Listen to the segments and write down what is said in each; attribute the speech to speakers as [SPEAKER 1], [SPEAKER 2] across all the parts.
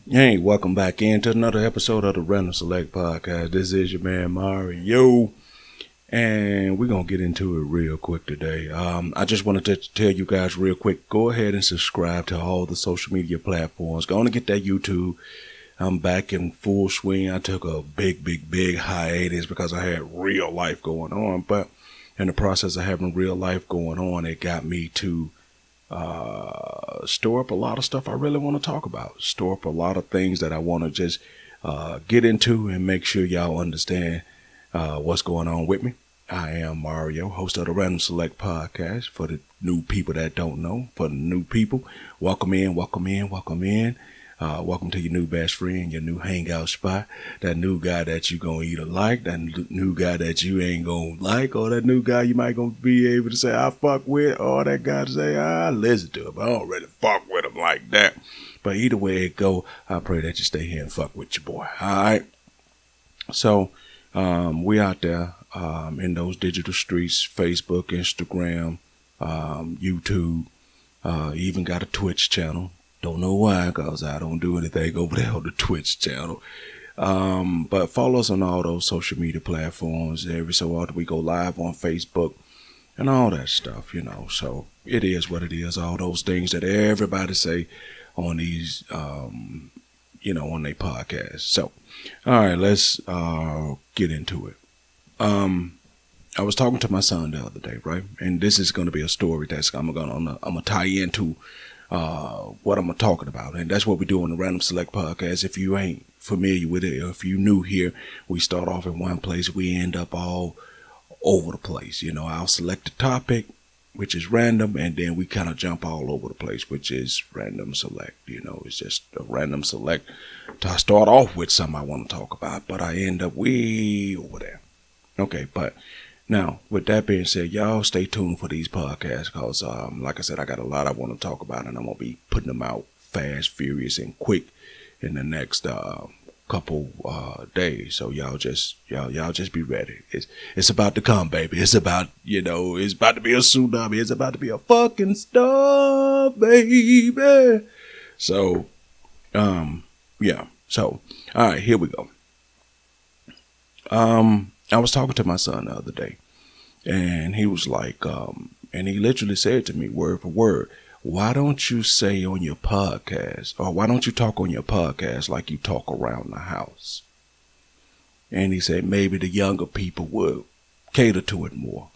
[SPEAKER 1] Hey, welcome back into another episode of the Random Select Podcast. This is your man Mario, and we're gonna get into it real quick today. I just wanted to tell you guys real quick. Go ahead and subscribe to all the social media platforms. Go on and get that YouTube. I'm back in full swing. I took a big hiatus because I had real life going on, but in the process of having real life going on, it got me to store up a lot of stuff I really want to talk about. Store up a lot of things that I want to just get into and make sure y'all understand what's going on with me. I am Mario, host of the Random Select Podcast. For the new people that don't know, for the new people, welcome in. Welcome to your new best friend, your new hangout spot, that new guy that you gonna either like, that new guy that you ain't gonna like, or that new guy you might gonna be able to say, I fuck with, or that guy to say, I listen to him, I don't really fuck with him like that. But either way it go, I pray that you stay here and fuck with your boy, alright? So, we out there in those digital streets, Facebook, Instagram, YouTube, even got a Twitch channel. Don't know why, because I don't do anything over there on the Twitch channel. But follow us on all those social media platforms. Every so often we go live on Facebook and all that stuff, So it is what it is. All those things that everybody say on these, on their podcast. So, all right, let's get into it. I was talking to my son the other day, right? And this is going to be a story that's I'm gonna tie into what I'm talking about, and that's what we do on the Random Select Podcast. If you ain't familiar with it, or if you new here, we start off in one place, we end up all over the place. I'll select a topic, which is random, and then we kind of jump all over the place, which is random select. It's just a random select to start off with something I want to talk about, but I end up way over there. Okay, but now, with that being said, y'all stay tuned for these podcasts because, like I said, I got a lot I want to talk about, and I'm going to be putting them out fast, furious, and quick in the next couple days. So y'all just be ready. It's about to come, baby. It's about, it's about to be a tsunami. It's about to be a fucking storm, baby. So, yeah. So, all right, here we go. I was talking to my son the other day, and he was like, and he literally said to me word for word, why don't you say on your podcast, or why don't you talk on your podcast like you talk around the house? And he said maybe the younger people would cater to it more.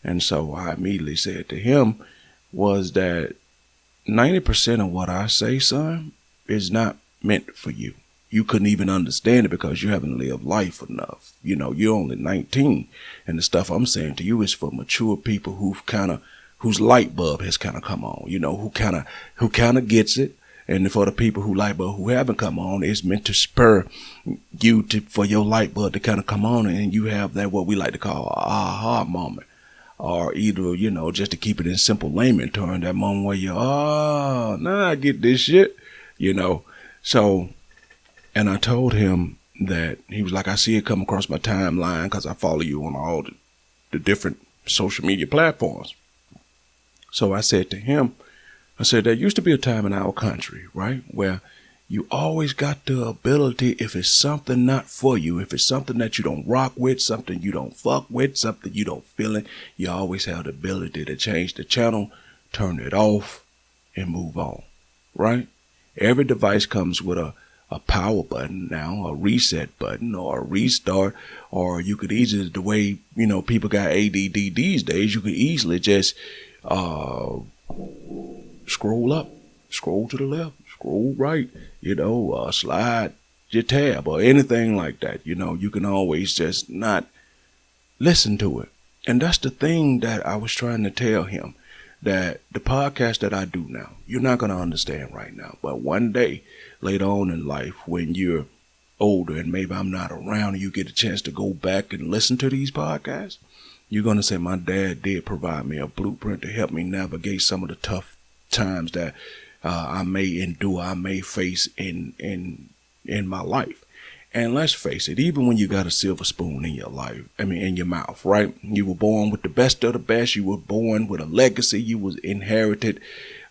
[SPEAKER 1] And so I immediately said to him was that 90% of what I say, son, is not meant for you. You couldn't even understand it because you haven't lived life enough. You're only 19, and the stuff I'm saying to you is for mature people whose light bulb has kind of come on. Who kind of gets it, and for the people who haven't come on, it's meant to spur you for your light bulb to kind of come on, and you have that what we like to call a aha moment, or either just to keep it in simple layman terms, that moment where now I get this shit, So. And I told him that he was like, I see it come across my timeline because I follow you on all the different social media platforms. So I said to him, there used to be a time in our country, right, where you always got the ability, if it's something not for you, if it's something that you don't rock with, something you don't fuck with, something you don't feel it, you always have the ability to change the channel, turn it off, and move on, right? Every device comes with a power button now, a reset button, or a restart, or you could easily, the way, people got ADD these days, you could easily just scroll up, scroll to the left, scroll right, slide your tab or anything like that. You can always just not listen to it. And that's the thing that I was trying to tell him, that the podcast that I do now, you're not going to understand right now, but one day later on in life, when you're older and maybe I'm not around and you get a chance to go back and listen to these podcasts, you're going to say my dad did provide me a blueprint to help me navigate some of the tough times that I may endure, I may face in my life. And let's face it, even when you got a silver spoon in your life, in your mouth, right? You were born with the best of the best. You were born with a legacy. You was inherited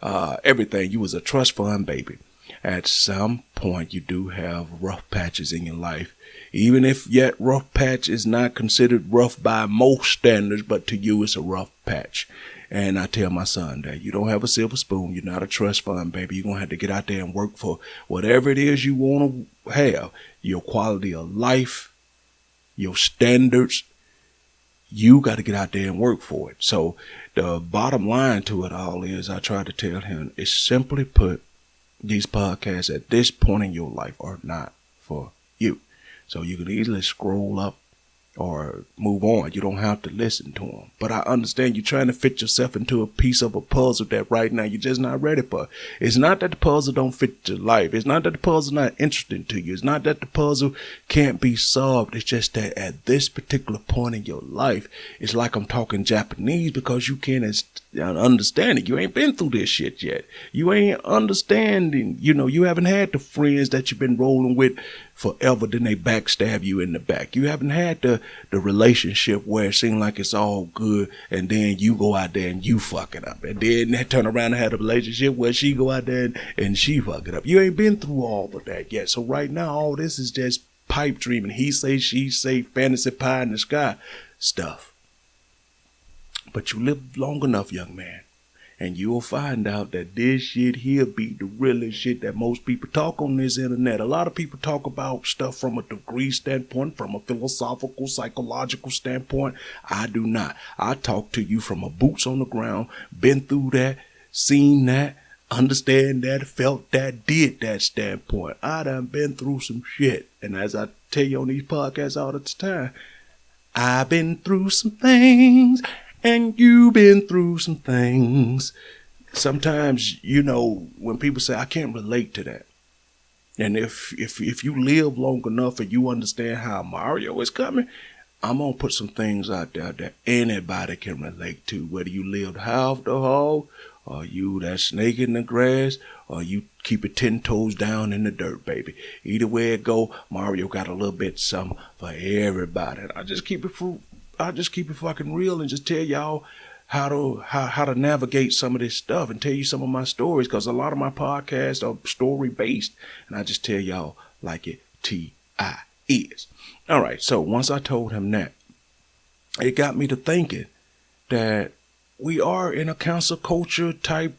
[SPEAKER 1] everything. You was a trust fund baby. At some point, you do have rough patches in your life. Even if yet rough patch is not considered rough by most standards, but to you it's a rough patch. And I tell my son that you don't have a silver spoon. You're not a trust fund baby. You're going to have to get out there and work for whatever it is you want to have. Your quality of life, your standards, you got to get out there and work for it. So the bottom line to it all is, I try to tell him, is simply put, these podcasts at this point in your life are not for you. So you can easily scroll up or move on. You don't have to listen to them. But I understand you're trying to fit yourself into a piece of a puzzle that right now you're just not ready for. It's not that the puzzle don't fit your life. It's not that the puzzle not interesting to you. It's not that the puzzle can't be solved. It's just that at this particular point in your life, it's like I'm talking Japanese because you can't understand it. You ain't been through this shit yet. You ain't understanding. You haven't had the friends that you've been rolling with forever, then they backstab you in the back. You haven't had the relationship where it seems like it's all good, and then you go out there and you fuck it up, and then they turn around and have a relationship where she go out there and she fuck it up. You ain't been through all of that yet. So right now, all this is just pipe dreaming. He say, she say, fantasy pie in the sky stuff. But you live long enough, young man, and you'll find out that this shit here be the realest shit that most people talk on this internet. A lot of people talk about stuff from a degree standpoint, from a philosophical, psychological standpoint. I do not. I talk to you from a boots on the ground, been through that, seen that, understand that, felt that, did that standpoint. I done been through some shit. And as I tell you on these podcasts all the time, I've been through some things. And you've been through some things. Sometimes, when people say, I can't relate to that. And if you live long enough and you understand how Mario is coming, I'm going to put some things out there that anybody can relate to. Whether you lived half the hog, or you that snake in the grass, or you keep it 10 toes down in the dirt, baby. Either way it go, Mario got a little bit something for everybody. And I just keep it fucking real and just tell y'all how to navigate some of this stuff and tell you some of my stories, because a lot of my podcasts are story based, and I just tell y'all like it T.I. is. All right, so once I told him that, it got me to thinking that we are in a cancel culture type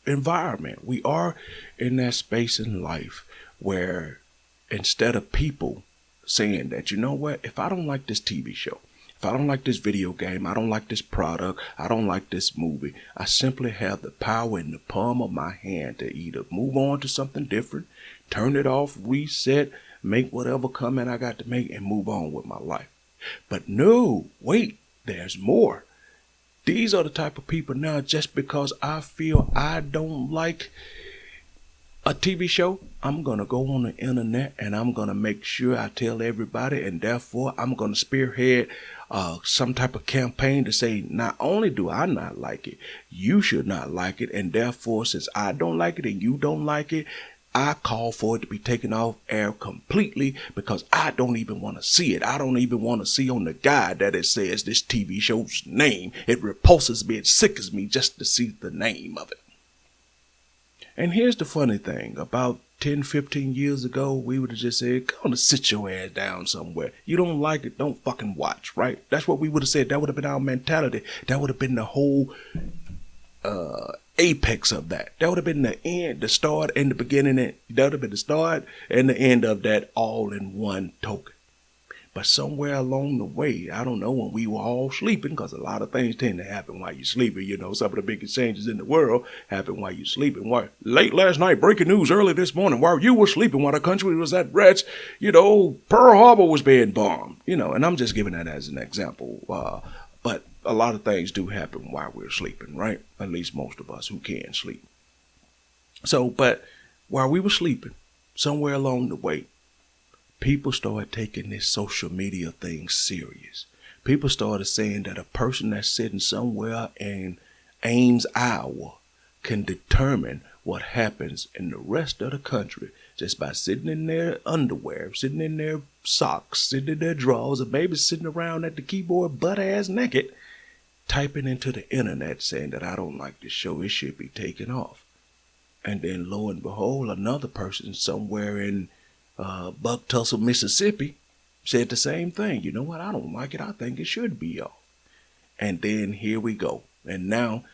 [SPEAKER 1] environment. We are in that space in life where instead of people saying that, you know what, if I don't like this TV show, if I don't like this video game, I don't like this product, I don't like this movie, I simply have the power in the palm of my hand to either move on to something different, turn it off, reset, make whatever comment I got to make, and move on with my life. But no, wait, there's more. These are the type of people now, just because I feel I don't like a TV show, I'm going to go on the internet and I'm going to make sure I tell everybody, and therefore I'm going to spearhead some type of campaign to say, not only do I not like it, you should not like it, and therefore since I don't like it and you don't like it, I call for it to be taken off air completely, because I don't even want to see it. I don't even want to see on the guide that it says this TV show's name. It repulses me, it sickens me just to see the name of it. And here's the funny thing. About 10, 15 years ago, we would have just said, go on and sit your ass down somewhere. You don't like it, don't fucking watch, right? That's what we would have said. That would have been our mentality. That would have been the whole apex of that. That would have been the end, the start and the beginning. That would have been the start and the end of that all in one token. But somewhere along the way, I don't know, when we were all sleeping, because a lot of things tend to happen while you're sleeping. Some of the biggest changes in the world happen while you're sleeping. Late last night, breaking news early this morning, while you were sleeping, while the country was at rest, Pearl Harbor was being bombed, and I'm just giving that as an example. But a lot of things do happen while we're sleeping, right? At least most of us who can sleep. So, but while we were sleeping, somewhere along the way, people started taking this social media thing serious. People started saying that a person that's sitting somewhere in Ames, Iowa, can determine what happens in the rest of the country just by sitting in their underwear, sitting in their socks, sitting in their drawers, or maybe sitting around at the keyboard butt-ass naked, typing into the internet saying that I don't like this show, it should be taken off. And then lo and behold, another person somewhere in Buck Tussle, Mississippi said the same thing. You know what? I don't like it. I think it should be off. And then here we go. And now,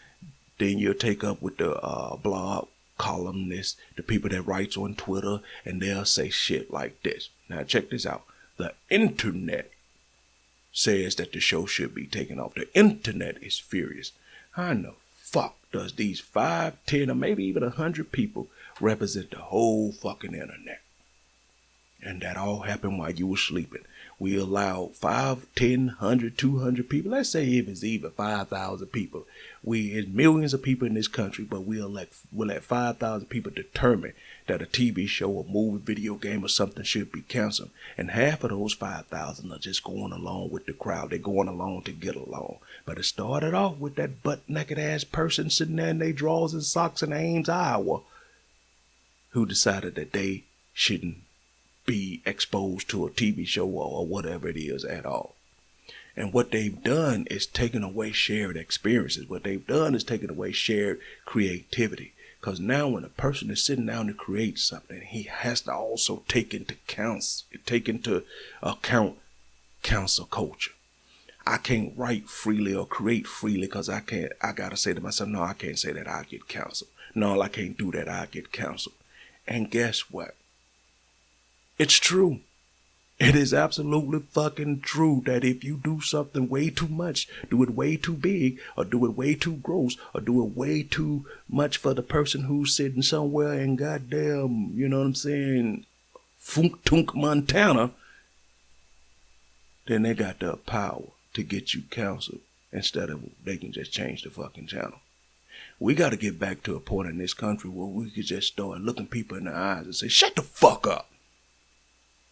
[SPEAKER 1] then you'll take up with the blog columnists, the people that writes on Twitter, and they'll say shit like this. Now check this out. The internet says that the show should be taken off. The internet is furious. How in the fuck does these 5, 10, or maybe even 100 people represent the whole fucking internet? And that all happened while you were sleeping. We allowed 5, 10, 100, 200 people. Let's say if it's even 5,000 people. It's millions of people in this country, but we'll let 5,000 people determine that a TV show, a movie, video game, or something should be canceled. And half of those 5,000 are just going along with the crowd. They're going along to get along. But it started off with that butt-naked ass person sitting there in their drawers and socks in Ames, Iowa, who decided that they shouldn't be exposed to a TV show or whatever it is at all. And what they've done is taken away shared experiences. What they've done is taken away shared creativity. Because now when a person is sitting down to create something, he has to also take into account cancel culture. I can't write freely or create freely because I gotta say to myself, no, I can't say that, I get canceled. No, I can't do that, I get canceled. And guess what? It's true. It is absolutely fucking true that if you do something way too much, do it way too big, or do it way too gross, or do it way too much for the person who's sitting somewhere in goddamn, you know what I'm saying, Funk Montana, then they got the power to get you canceled instead of they can just change the fucking channel. We got to get back to a point in this country where we could just start looking people in the eyes and say, shut the fuck up.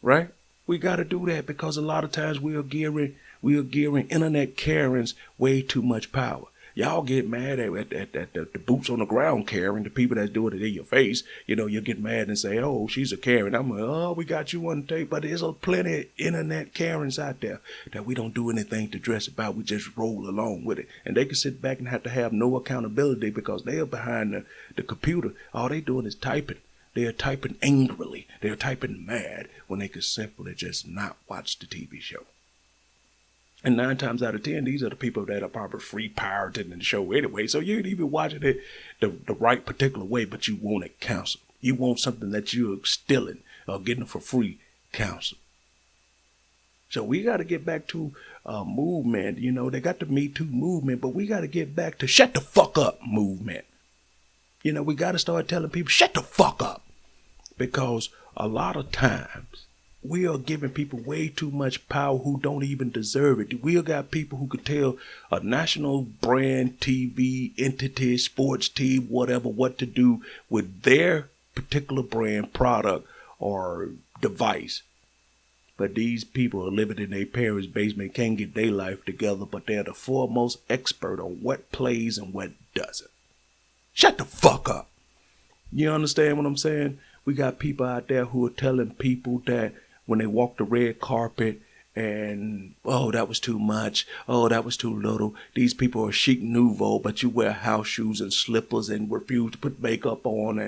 [SPEAKER 1] Right? We got to do that because a lot of times we are gearing internet Karens way too much power. Y'all get mad at the boots on the ground Karen, the people that's doing it in your face. You know, you get mad and say, oh, she's a Karen. I'm like, oh, we got you on tape. But there's plenty of internet Karens out there that we don't do anything to dress about. We just roll along with it. And they can sit back and have no accountability because they are behind the computer. All they doing is typing. They're typing angrily. They're typing mad when they could simply just not watch the TV show. And 9 times out of 10, these are the people that are probably free pirating the show anyway. So you ain't even watching it the right particular way, but you want it canceled. You want something that you're stealing or getting for free canceled. So we got to get back to a movement. You know, they got the Me Too movement, but we got to get back to shut the fuck up movement. You know, we got to start telling people, shut the fuck up. Because a lot of times we are giving people way too much power who don't even deserve it. We got people who could tell a national brand TV entity, sports team, whatever, what to do with their particular brand product or device. But these people are living in their parents' basement, can't get their life together, but they're the foremost expert on what plays and what doesn't. Shut the fuck up. You understand what I'm saying? We got people out there who are telling people that when they walk the red carpet and, oh, that was too much. Oh, that was too little. These people are chic nouveau, but you wear house shoes and slippers and refuse to put makeup on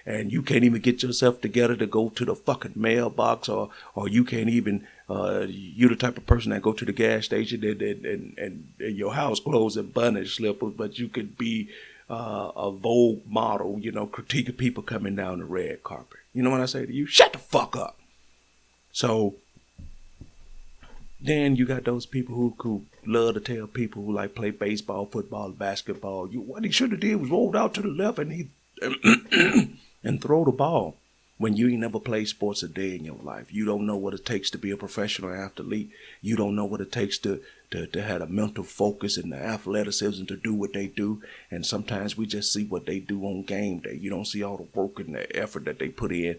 [SPEAKER 1] and you can't even get yourself together to go to the fucking mailbox or you can't even, you're the type of person that go to the gas station and your house clothes and bunny slippers, but you could be a Vogue model, you know, critiquing people coming down the red carpet. You know what I say to you? Shut the fuck up. So then you got those people who love to tell people who like play baseball, football, basketball, what he should have did was rolled out to the left and and throw the ball. When you ain't never played sports a day in your life, you don't know what it takes to be a professional athlete. You don't know what it takes to have a mental focus and the athleticism to do what they do. And sometimes we just see what they do on game day. You don't see all the work and the effort that they put in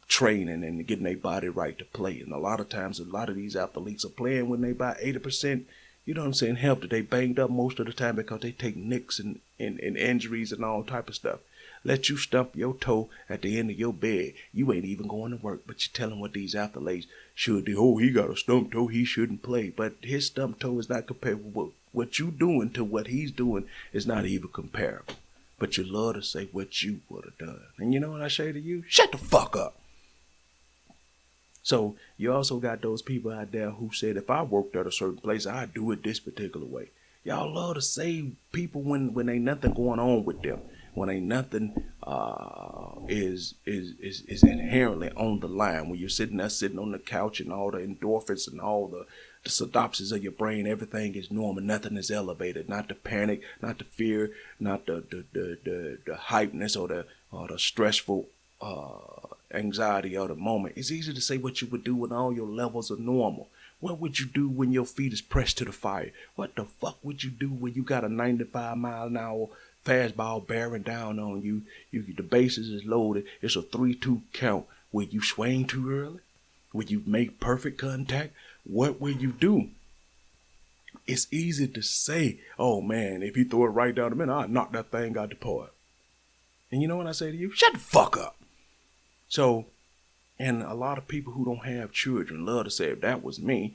[SPEAKER 1] training and getting their body right to play. And a lot of times, a lot of these athletes are playing when they about 80%, you know what I'm saying, health that they banged up most of the time because they take nicks and injuries and all type of stuff. Let you stump your toe at the end of your bed. You ain't even going to work, but you're telling what these athletes should do. Oh, he got a stump toe, he shouldn't play. But his stump toe is not compared with What you doing to what he's doing is not even comparable. But you love to say what you would have done. And you know what I say to you? Shut the fuck up. So you also got those people out there who said, if I worked at a certain place, I'd do it this particular way. Y'all love to say people when ain't nothing going on with them, when ain't nothing is inherently on the line. When you're sitting on the couch and all the endorphins and all the synapses of your brain, everything is normal, nothing is elevated. Not the panic, not the fear, not the hypeness or the stressful anxiety of the moment. It's easy to say what you would do when all your levels are normal. What would you do when your feet is pressed to the fire? What the fuck would you do when you got a 95-mile-an-hour fastball bearing down on you? The bases is loaded. It's a 3-2 count. Will you swing too early? Will you make perfect contact? What will you do? It's easy to say, oh man, if you throw it right down the middle, I'll knock that thing out the park. And you know what I say to you? Shut the fuck up. So, and a lot of people who don't have children love to say, if that was me,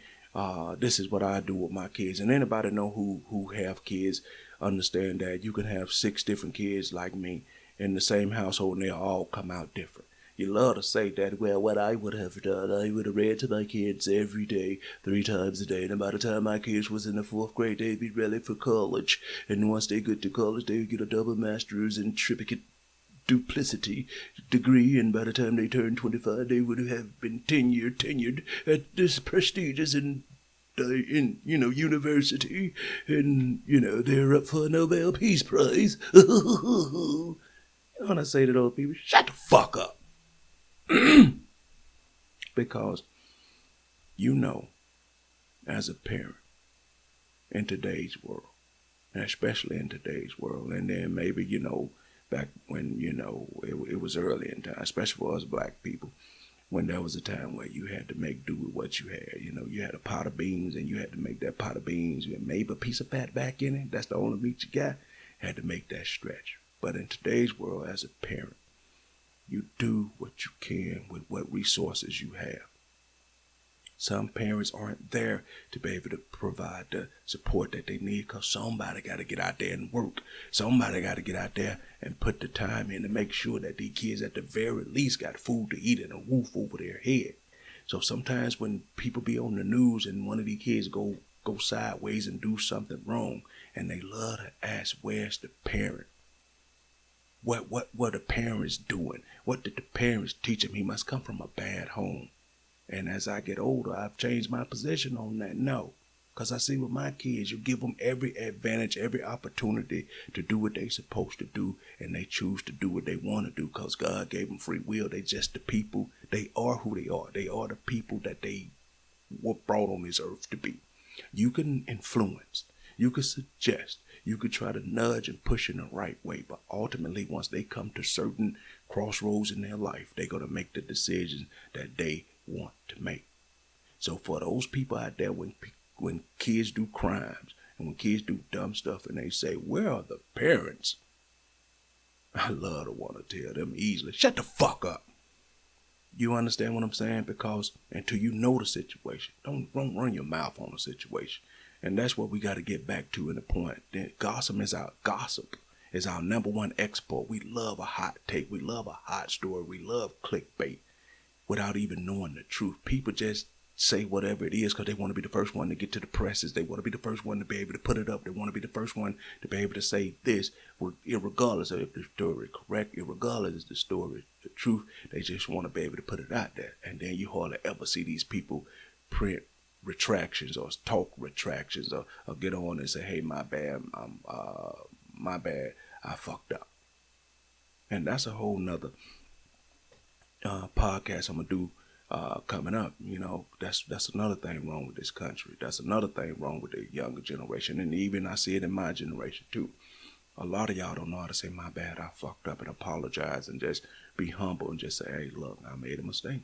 [SPEAKER 1] this is what I do with my kids. And anybody know who have kids understand that you can have 6 different kids like me in the same household and they all come out different. You love to say that, well, what I would have done, I would have read to my kids every day, 3 times a day. And by the time my kids was in the 4th grade, they'd be ready for college. And once they get to college, they would get a double master's in triplicate duplicity degree, and by the time they turned 25, they would have been tenured at this prestigious university, and they're up for a Nobel Peace Prize. When I say to those people, shut the fuck up, because as a parent in today's world, and especially in today's world, and then maybe back when, it was early in time, especially for us black people, when there was a time where you had to make do with what you had. You had a pot of beans and you had to make that pot of beans. You had maybe a piece of fat back in it. That's the only meat you got. Had to make that stretch. But in today's world, as a parent, you do what you can with what resources you have. Some parents aren't there to be able to provide the support that they need because somebody got to get out there and work. Somebody got to get out there and put the time in to make sure that these kids at the very least got food to eat and a roof over their head. So sometimes when people be on the news and one of these kids go sideways and do something wrong, and they love to ask, where's the parent? What the parents doing? What did the parents teach him? He must come from a bad home. And as I get older, I've changed my position on that. No, because I see with my kids, you give them every advantage, every opportunity to do what they're supposed to do, and they choose to do what they want to do because God gave them free will. They just the people. They are who they are. They are the people that they were brought on this earth to be. You can influence. You can suggest. You could try to nudge and push in the right way, but ultimately, once they come to certain crossroads in their life, they're going to make the decisions that they want to make. So for those people out there, when kids do crimes and when kids do dumb stuff and they say, where are the parents? I love to want to tell them easily, shut the fuck up. You understand what I'm saying? Because until you know the situation, don't run your mouth on the situation. And that's what we got to get back to in the point. Gossip is our number one export. We love a hot take. We love a hot story. We love clickbait without even knowing the truth. People just say whatever it is because they want to be the first one to get to the presses. They want to be the first one to be able to put it up. They want to be the first one to be able to say this, irregardless of if the story is correct, irregardless of the story, the truth. They just want to be able to put it out there. And then you hardly ever see these people print retractions or talk retractions or get on and say, hey, my bad, I fucked up. And that's a whole nother podcast I'm gonna do coming up. That's another thing wrong with this country. That's another thing wrong with the younger generation, and even I see it in my generation too. A lot of y'all don't know how to say my bad, I fucked up, and apologize and just be humble and just say, hey, look, I made a mistake.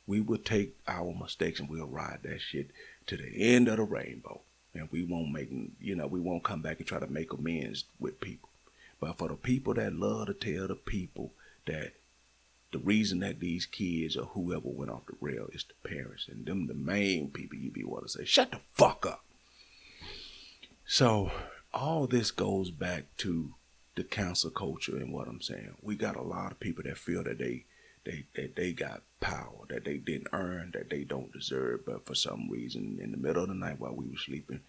[SPEAKER 1] We will take our mistakes and we'll ride that shit to the end of the rainbow, and we won't come back and try to make amends with people. But for the people that love to tell the people that the reason that these kids or whoever went off the rail is the parents, and them the main people you be want to say, shut the fuck up. So all this goes back to the cancel culture and what I'm saying. We got a lot of people that feel that they got power that they didn't earn, that they don't deserve, but for some reason in the middle of the night while we were sleeping,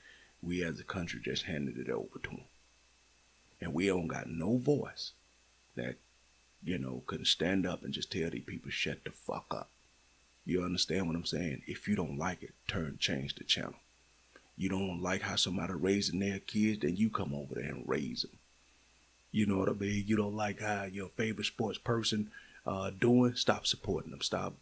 [SPEAKER 1] we as a country just handed it over to them. And we don't got no voice that, can stand up and just tell these people shut the fuck up. You understand what I'm saying? If you don't like it, change the channel. You don't like how somebody raising their kids, then you come over there and raise them. You know what I mean? You don't like how your favorite sports person doing, stop supporting them. Stop,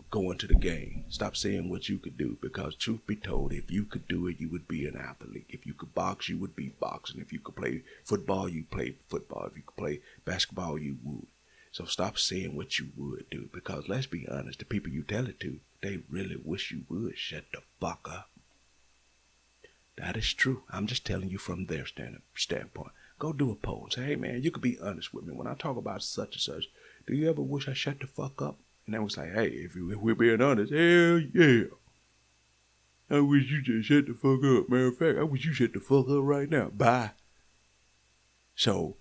[SPEAKER 1] going to the game. Stop saying what you could do, because truth be told, if you could do it, you would be an athlete. If you could box, you would be boxing. If you could play football, you play football. If you could play basketball, you would. So stop saying what you would do, because let's be honest, the people you tell it to, they really wish you would shut the fuck up. That is true. I'm just telling you from their standpoint. Go do a poll. Say, hey man, you could be honest with me. When I talk about such and such, do you ever wish I shut the fuck up? And they was like, hey, if we're being honest, hell yeah. I wish you just shut the fuck up. Matter of fact, I wish you shut the fuck up right now. Bye. So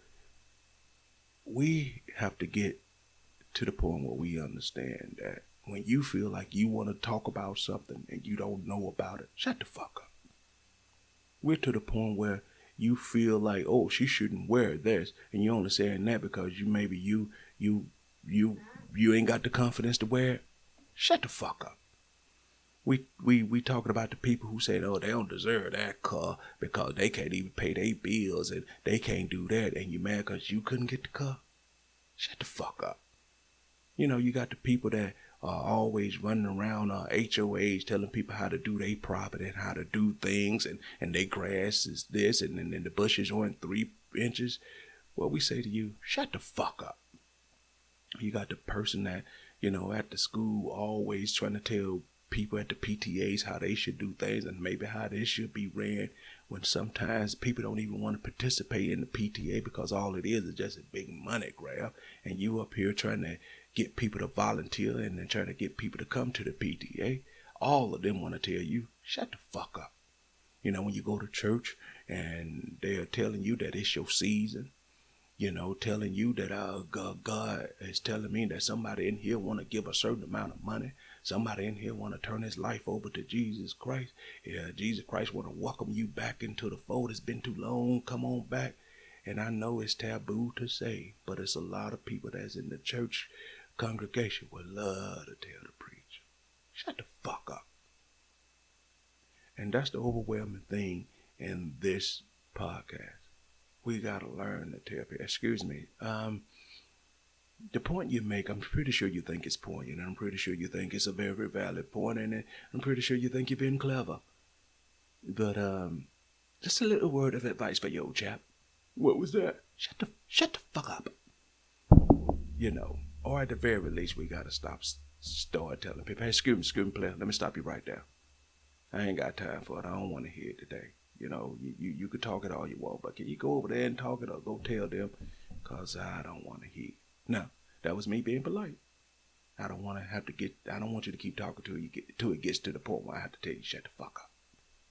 [SPEAKER 1] we have to get to the point where we understand that when you feel like you want to talk about something and you don't know about it, shut the fuck up. We're to the point where you feel like, oh, she shouldn't wear this, and you're only saying that because you ain't got the confidence to wear it. Shut the fuck up. We talking about the people who say, oh, they don't deserve that car because they can't even pay their bills and they can't do that, and you mad because you couldn't get the car. Shut the fuck up. You got the people that are always running around HOAs telling people how to do their property and how to do things, and their grass is this, and then the bushes aren't 3 inches. Well, we say to you, shut the fuck up. You got the person that, at the school always trying to tell people at the PTAs how they should do things and maybe how they should be ran, when sometimes people don't even want to participate in the PTA because all it is just a big money grab, and you up here trying to get people to volunteer and then trying to get people to come to the PTA. All of them want to tell you, shut the fuck up. When you go to church and they're telling you that it's your season, telling you that God is telling me that somebody in here want to give a certain amount of money. Somebody in here want to turn his life over to Jesus Christ. Yeah, Jesus Christ want to welcome you back into the fold. It's been too long. Come on back. And I know it's taboo to say, but it's a lot of people that's in the church congregation would love to tell the preacher, shut the fuck up. And that's the overwhelming thing in this podcast. We got to learn to tell people, excuse me, the point you make, I'm pretty sure you think it's poignant, and I'm pretty sure you think it's a very, very valid point, and I'm pretty sure you think you've been clever. But just a little word of advice for you, old chap. What was that? Shut the fuck up. Or at the very least, we got to start telling people, hey, excuse me, player, let me stop you right there. I ain't got time for it. I don't want to hear it today. You could talk it all you want, but can you go over there and talk it or go tell them? Because I don't want to hear it. No, that was me being polite. I don't want you to keep talking till it gets to the point where I have to tell you, shut the fuck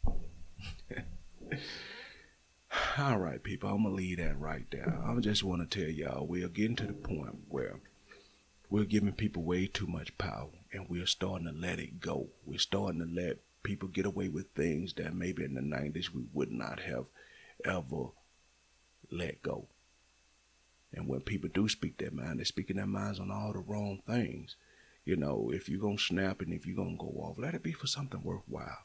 [SPEAKER 1] up. All right, people, I'm going to leave that right there. I just want to tell y'all, we are getting to the point where we're giving people way too much power, and we're starting to let it go. We're starting to let people get away with things that maybe in the 90s we would not have ever let go. And when people do speak their mind, they're speaking their minds on all the wrong things. If you're going to snap and if you're going to go off, let it be for something worthwhile.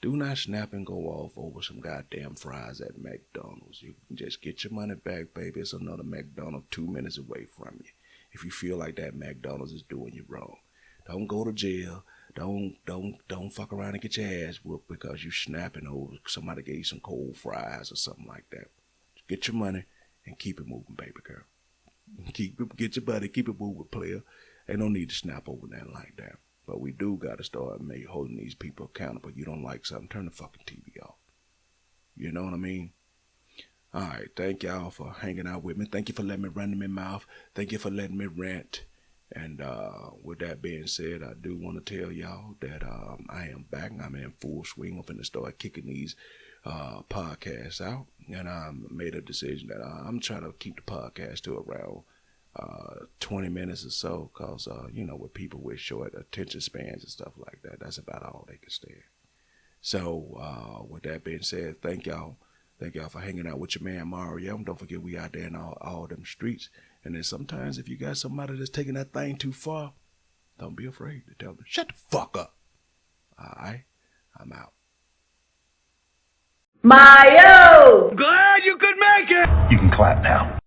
[SPEAKER 1] Do not snap and go off over some goddamn fries at McDonald's. You can just get your money back, baby. It's another McDonald's 2 minutes away from you. If you feel like that McDonald's is doing you wrong, don't go to jail. Don't fuck around and get your ass whooped because you snapping over somebody gave you some cold fries or something like that. Just get your money and keep it moving, baby girl. Get your buddy, keep it moving, player. Ain't no need to snap over that like that. But we do got to start holding these people accountable. You don't like something, turn the fucking TV off. You know what I mean? All right, thank y'all for hanging out with me. Thank you for letting me run in my mouth. Thank you for letting me rant. And with that being said, I do want to tell y'all that I am back. I'm in full swing. I'm finna start kicking these podcasts out. And I made a decision that I'm trying to keep the podcast to around 20 minutes or so, because, with people with short attention spans and stuff like that, that's about all they can stand. So, with that being said, thank y'all. Thank y'all for hanging out with your man Mario. Don't forget, we out there in all them streets. And then sometimes if you got somebody that's taking that thing too far, don't be afraid to tell them, shut the fuck up. Alright? I'm out.
[SPEAKER 2] Mario! Glad you could make it!
[SPEAKER 3] You can clap now.